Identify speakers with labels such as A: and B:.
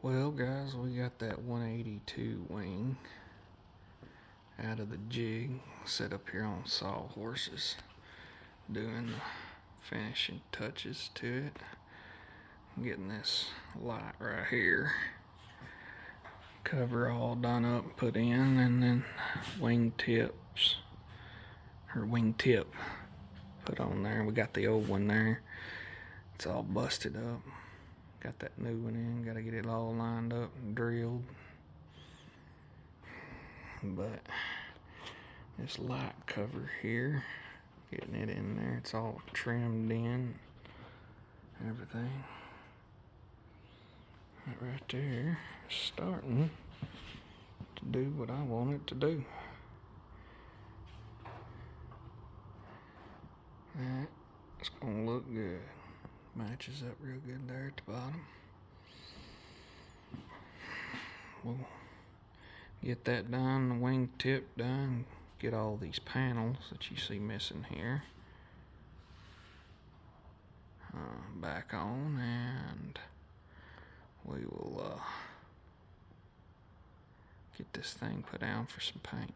A: Well, guys, we got that 182 wing out of the jig, set up here on sawhorses, doing the finishing touches to it. I'm getting this light right here, cover all done up, put in, and then wing tips, or wing tip put on there. We got the old one there, it's all busted up. Got that new one in, gotta get it all lined up and drilled. But this light cover here, getting it in there, it's all trimmed in, everything. That right there is starting to do what I want it to do. That's gonna look good. Matches up real good there at the bottom. We'll get that done, the wing tip done, get all these panels that you see missing here back on, and we will get this thing put down for some paint.